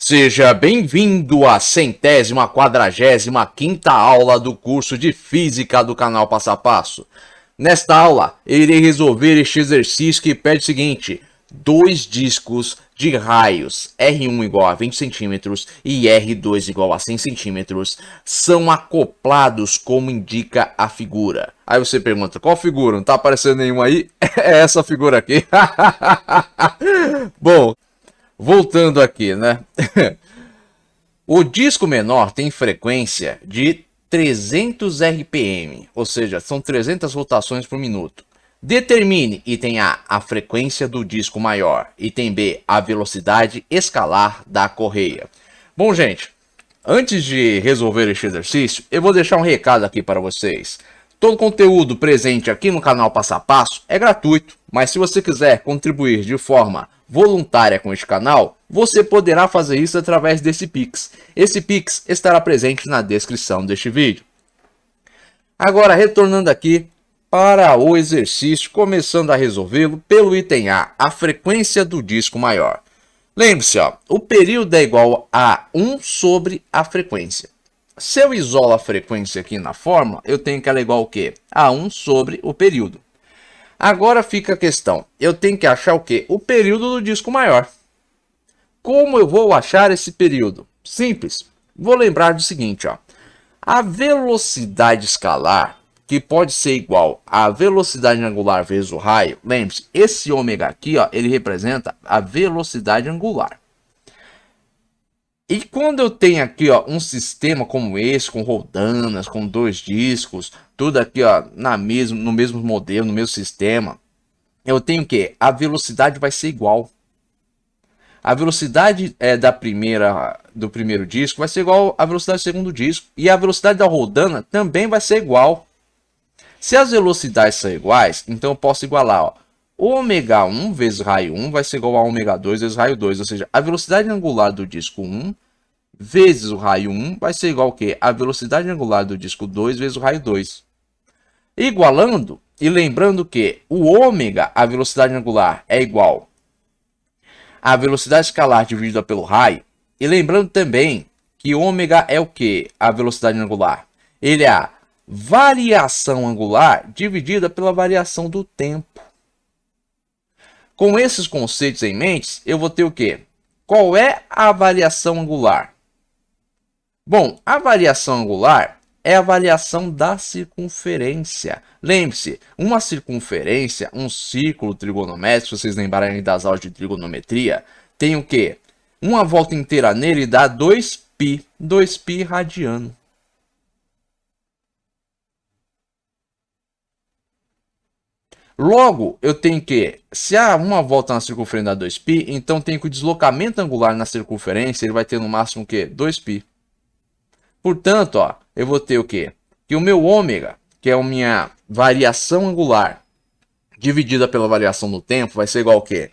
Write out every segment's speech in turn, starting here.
Seja bem-vindo à 145ª aula do curso de Física do canal Passo a Passo. Nesta aula, irei resolver este exercício que pede o seguinte: dois discos de raios R1 igual a 20 centímetros e R2 igual a 100 centímetros são acoplados como indica a figura. Aí você pergunta, qual figura? Não tá aparecendo nenhuma aí? É essa figura aqui. Bom, voltando aqui, né? O disco menor tem frequência de 300 RPM, ou seja, são 300 rotações por minuto. Determine item A, a frequência do disco maior, item B, a velocidade escalar da correia. Bom, gente, antes de resolver este exercício, eu vou deixar um recado aqui para vocês. Todo conteúdo presente aqui no canal Passo a Passo é gratuito, mas se você quiser contribuir de forma voluntária com este canal, você poderá fazer isso através desse Pix. Esse Pix estará presente na descrição deste vídeo. Agora, retornando aqui para o exercício, começando a resolvê-lo pelo item A, a frequência do disco maior. Lembre-se, o período é igual a 1 sobre a frequência. Se eu isolo a frequência aqui na fórmula, eu tenho que ela é igual ao quê? A 1 sobre o período. Agora fica a questão, eu tenho que achar o quê? O período do disco maior. Como eu vou achar esse período? Simples, vou lembrar do seguinte, a velocidade escalar, que pode ser igual à velocidade angular vezes o raio, lembre-se, esse ômega aqui, ele representa a velocidade angular. E quando eu tenho aqui um sistema como esse, com roldanas, com dois discos, tudo aqui no mesmo modelo, no mesmo sistema, eu tenho que a velocidade vai ser igual. A velocidade do primeiro disco vai ser igual à velocidade do segundo disco. E a velocidade da roldana também vai ser igual. Se as velocidades são iguais, então eu posso igualar. Ômega 1 vezes raio 1 vai ser igual a ômega 2 vezes raio 2. Ou seja, a velocidade angular do disco 1 vezes o raio 1 vai ser igual ao quê? A velocidade angular do disco 2 vezes o raio 2. Igualando e lembrando que o ômega, a velocidade angular, é igual a velocidade escalar dividida pelo raio. E lembrando também que ômega é o que? A velocidade angular. Ele é a variação angular dividida pela variação do tempo. Com esses conceitos em mente, eu vou ter o quê? Qual é a variação angular? Bom, a variação angular é a variação da circunferência. Lembre-se, uma circunferência, um círculo trigonométrico, se vocês lembrarem das aulas de trigonometria, tem o quê? Uma volta inteira nele dá 2π, 2π radiano. Logo, eu tenho que, se há uma volta na circunferência dá 2π, então tenho que o deslocamento angular na circunferência ele vai ter no máximo o quê? 2π. Portanto, eu vou ter o quê? Que o meu ômega, que é a minha variação angular, dividida pela variação do tempo, vai ser igual ao quê?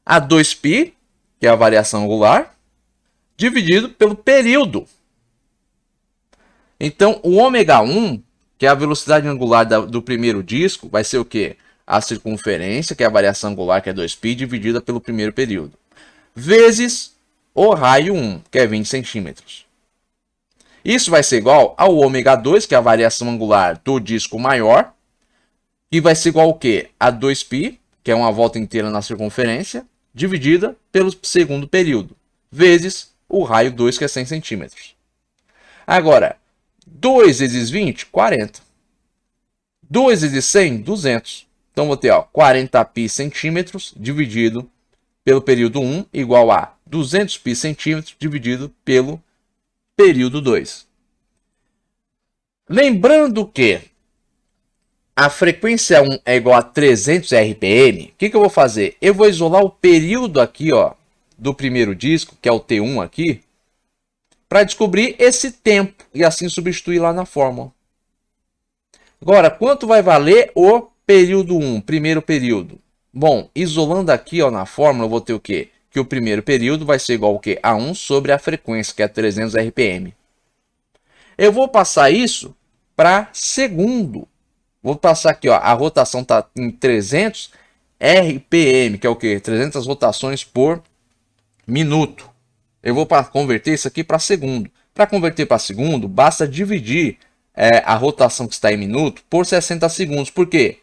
A 2π, que é a variação angular, dividido pelo período. Então, o ômega 1, que é a velocidade angular do primeiro disco, vai ser o quê? A circunferência, que é a variação angular, que é 2π, dividida pelo primeiro período, vezes o raio 1, que é 20 centímetros. Isso vai ser igual ao ômega 2, que é a variação angular do disco maior, que vai ser igual ao quê? A 2π, que é uma volta inteira na circunferência, dividida pelo segundo período, vezes o raio 2, que é 100 centímetros. Agora, 2 vezes 20, 40. 2 vezes 100, 200. Então, vou ter 40π centímetros dividido pelo período 1 igual a 200π centímetros dividido pelo período 2. Lembrando que a frequência 1 é igual a 300 RPM, o que eu vou fazer? Eu vou isolar o período aqui do primeiro disco, que é o T1 aqui, para descobrir esse tempo e assim substituir lá na fórmula. Agora, quanto vai valer o período 1, primeiro período? Bom, isolando aqui na fórmula, eu vou ter o quê? Que o primeiro período vai ser igual ao quê? A 1 sobre a frequência, que é 300 RPM. Eu vou passar isso para segundo. Vou passar aqui, a rotação está em 300 RPM, que é o quê? 300 rotações por minuto. Eu vou converter isso aqui para segundo. Para converter para segundo, basta dividir a rotação que está em minuto por 60 segundos. Por quê?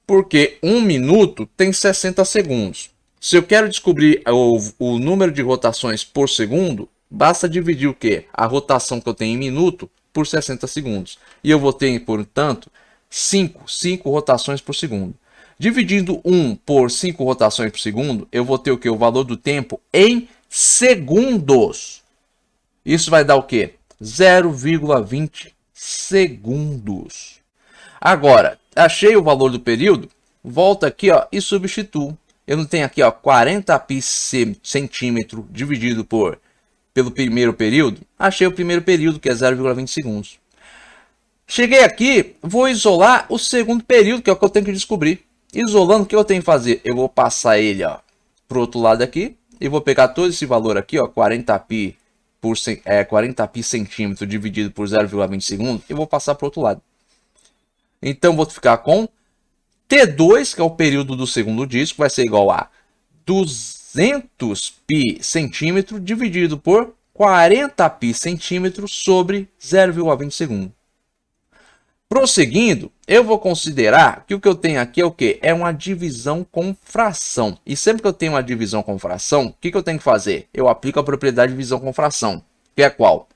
Porque 1 minuto tem 60 segundos. Se eu quero descobrir o número de rotações por segundo, basta dividir o quê? A rotação que eu tenho em minuto por 60 segundos. E eu vou ter, portanto, 5 rotações por segundo. Dividindo 1 por 5 rotações por segundo, eu vou ter o quê? O valor do tempo em segundos. Isso vai dar o quê? 0,20 segundos. Agora, achei o valor do período, volta aqui ó, e substituo. Eu não tenho aqui ó, 40 pi centímetro dividido pelo primeiro período. Achei o primeiro período, que é 0,20 segundos. Cheguei aqui, vou isolar o segundo período, que é o que eu tenho que descobrir. Isolando, o que eu tenho que fazer? Eu vou passar ele para o outro lado aqui, e vou pegar todo esse valor aqui, ó, 40 pi centímetro dividido por 0,20 segundos, e vou passar para o outro lado. Então, vou ficar com T2, que é o período do segundo disco, vai ser igual a 200 pi centímetro dividido por 40 pi centímetro sobre 0,20 segundos. Prosseguindo, eu vou considerar que o que eu tenho aqui é o quê? É uma divisão com fração. E sempre que eu tenho uma divisão com fração, o que eu tenho que fazer? Eu aplico a propriedade de divisão com fração, que é qual?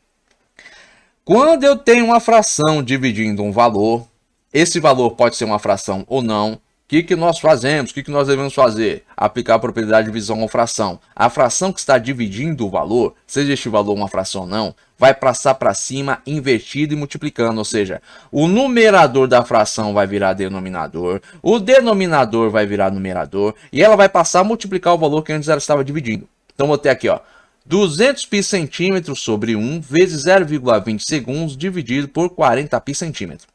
Quando eu tenho uma fração dividindo um valor, esse valor pode ser uma fração ou não. O que nós fazemos? O que nós devemos fazer? Aplicar a propriedade de divisão com fração. A fração que está dividindo o valor, seja este valor uma fração ou não, vai passar para cima invertido e multiplicando. Ou seja, o numerador da fração vai virar denominador, o denominador vai virar numerador, e ela vai passar a multiplicar o valor que antes ela estava dividindo. Então, vou ter aqui, ó, 200 pi centímetros sobre 1 vezes 0,20 segundos dividido por 40 pi centímetros.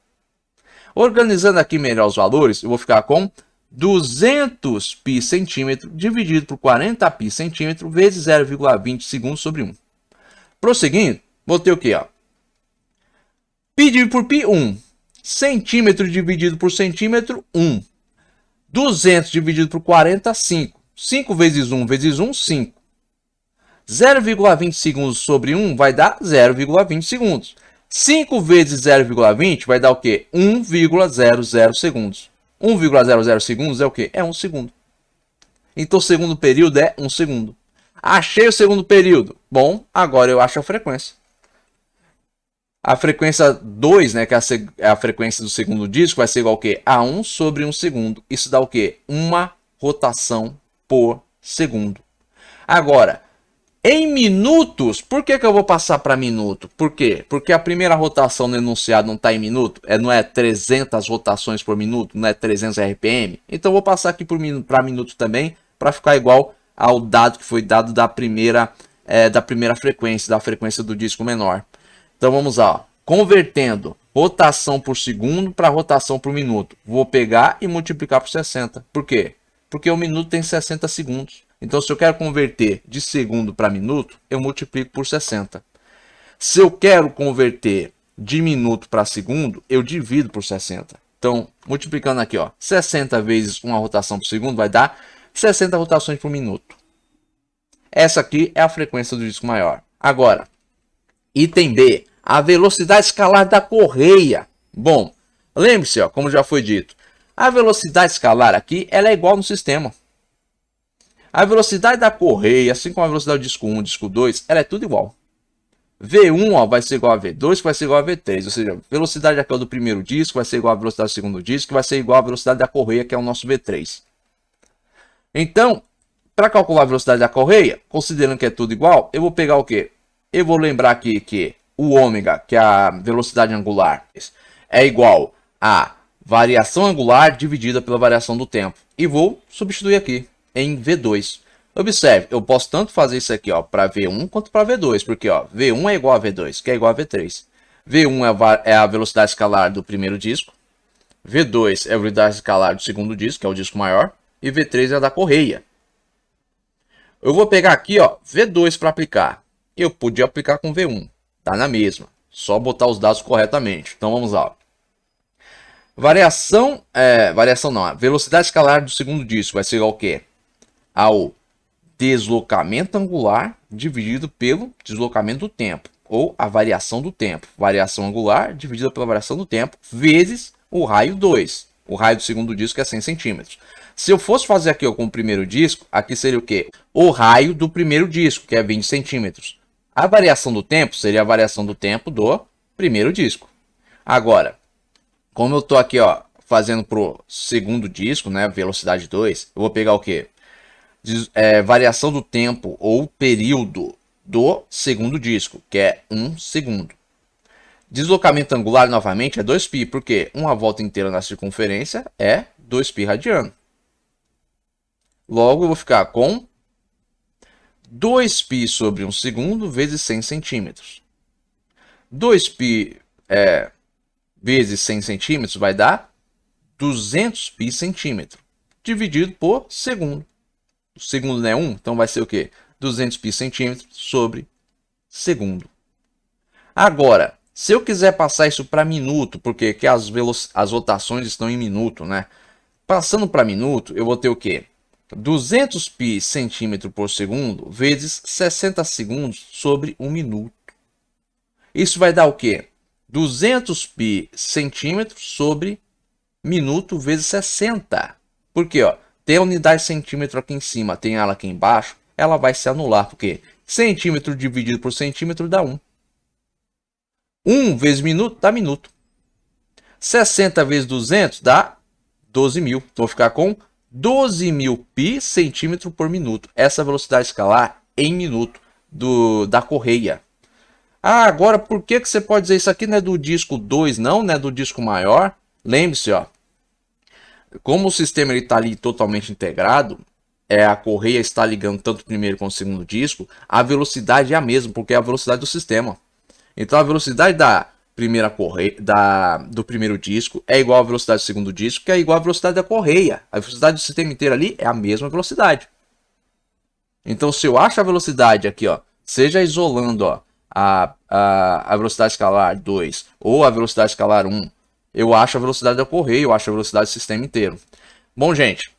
Organizando aqui melhor os valores, eu vou ficar com 200 pi centímetro dividido por 40 pi centímetro vezes 0,20 segundos sobre 1. Prosseguindo, vou ter o que? Pi dividido por pi, 1. Centímetro dividido por centímetro, 1. 200 dividido por 40, 5. 5 vezes 1 vezes 1, 5. 0,20 segundos sobre 1 vai dar 0,20 segundos. 5 vezes 0,20 vai dar o quê? 1,00 segundos. 1,00 segundos é o quê? É 1 segundo. Então o segundo período é 1 segundo. Achei o segundo período. Bom, agora eu acho a frequência. A frequência 2, né, que é a frequência do segundo disco, vai ser igual ao quê? A 1 sobre 1 segundo. Isso dá o quê? Uma rotação por segundo. Agora, em minutos, por que eu vou passar para minuto? Por quê? Porque a primeira rotação no enunciado não está em minuto, não é 300 rotações por minuto, não é 300 RPM. Então eu vou passar aqui para minuto também, para ficar igual ao dado que foi dado da primeira frequência, da frequência do disco menor. Então vamos lá, ó. Convertendo rotação por segundo para rotação por minuto. Vou pegar e multiplicar por 60. Por quê? Porque o minuto tem 60 segundos. Então, se eu quero converter de segundo para minuto, eu multiplico por 60. Se eu quero converter de minuto para segundo, eu divido por 60. Então, multiplicando aqui, ó, 60 vezes uma rotação por segundo vai dar 60 rotações por minuto. Essa aqui é a frequência do disco maior. Agora, item B, a velocidade escalar da correia. Bom, lembre-se, ó, como já foi dito, a velocidade escalar aqui ela é igual no sistema. A velocidade da correia, assim como a velocidade do disco 1, disco 2, ela é tudo igual. V1 ó, vai ser igual a V2, que vai ser igual a V3. Ou seja, a velocidade aqui do primeiro disco vai ser igual à velocidade do segundo disco, que vai ser igual à velocidade da correia, que é o nosso V3. Então, para calcular a velocidade da correia, considerando que é tudo igual, eu vou pegar o quê? Eu vou lembrar aqui que o ômega, que é a velocidade angular, é igual a variação angular dividida pela variação do tempo. E vou substituir aqui em V2. Observe, eu posso tanto fazer isso aqui para V1 quanto para V2, porque ó, V1 é igual a V2, que é igual a V3. V1 é a velocidade escalar do primeiro disco, V2 é a velocidade escalar do segundo disco, que é o disco maior, e V3 é a da correia. Eu vou pegar aqui ó, V2 para aplicar. Eu podia aplicar com V1, tá na mesma, só botar os dados corretamente. Então vamos lá. A velocidade escalar do segundo disco vai ser igual ao quê? Ao deslocamento angular dividido pelo deslocamento do tempo, ou a variação do tempo. Variação angular dividida pela variação do tempo, vezes o raio 2. O raio do segundo disco é 100 centímetros. Se eu fosse fazer aqui ó, com o primeiro disco, aqui seria o quê? O raio do primeiro disco, que é 20 centímetros. A variação do tempo seria a variação do tempo do primeiro disco. Agora, como eu estou aqui ó, fazendo para o segundo disco, né, velocidade 2, eu vou pegar o quê? Variação do tempo ou período do segundo disco, que é 1 segundo. Deslocamento angular, novamente, é 2π, porque uma volta inteira na circunferência é 2π radiano. Logo, eu vou ficar com 2π sobre 1 segundo vezes 100 centímetros. 2π vezes 100 centímetros vai dar 200π centímetro, dividido por segundo. O segundo não é 1, então vai ser o quê? 200π centímetros sobre segundo. Agora, se eu quiser passar isso para minuto, porque aqui as rotações estão em minuto, né? Passando para minuto, eu vou ter o quê? 200π centímetro por segundo vezes 60 segundos sobre 1 minuto. Isso vai dar o quê? 200π centímetros sobre minuto vezes 60. Por quê? Ó, tem a unidade centímetro aqui em cima, tem ela aqui embaixo, ela vai se anular, porque centímetro dividido por centímetro dá 1. 1 vezes minuto dá minuto. 60 vezes 200 dá 12.000. Então, vou ficar com 12.000π centímetro por minuto. Essa velocidade escalar em minuto da correia. Ah, agora por que você pode dizer isso aqui não é do disco 2, não é do disco maior? Lembre-se, ó, como o sistema está ali totalmente integrado, a correia está ligando tanto o primeiro quanto o segundo disco, a velocidade é a mesma, porque é a velocidade do sistema. Então a velocidade da primeira correia, do primeiro disco é igual à velocidade do segundo disco, que é igual à velocidade da correia. A velocidade do sistema inteiro ali é a mesma velocidade. Então se eu acho a velocidade aqui, ó, seja isolando ó, a velocidade escalar 2 ou a velocidade escalar 1, eu acho a velocidade da correia, eu acho a velocidade do sistema inteiro. Bom, gente,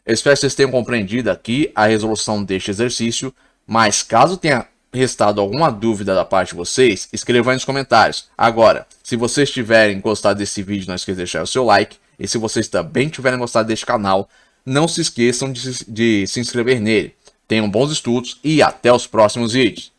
eu espero que vocês tenham compreendido aqui a resolução deste exercício, mas caso tenha restado alguma dúvida da parte de vocês, escrevam aí nos comentários. Agora, se vocês tiverem gostado desse vídeo, não esqueçam de deixar o seu like, e se vocês também tiverem gostado deste canal, não se esqueçam de se inscrever nele. Tenham bons estudos e até os próximos vídeos.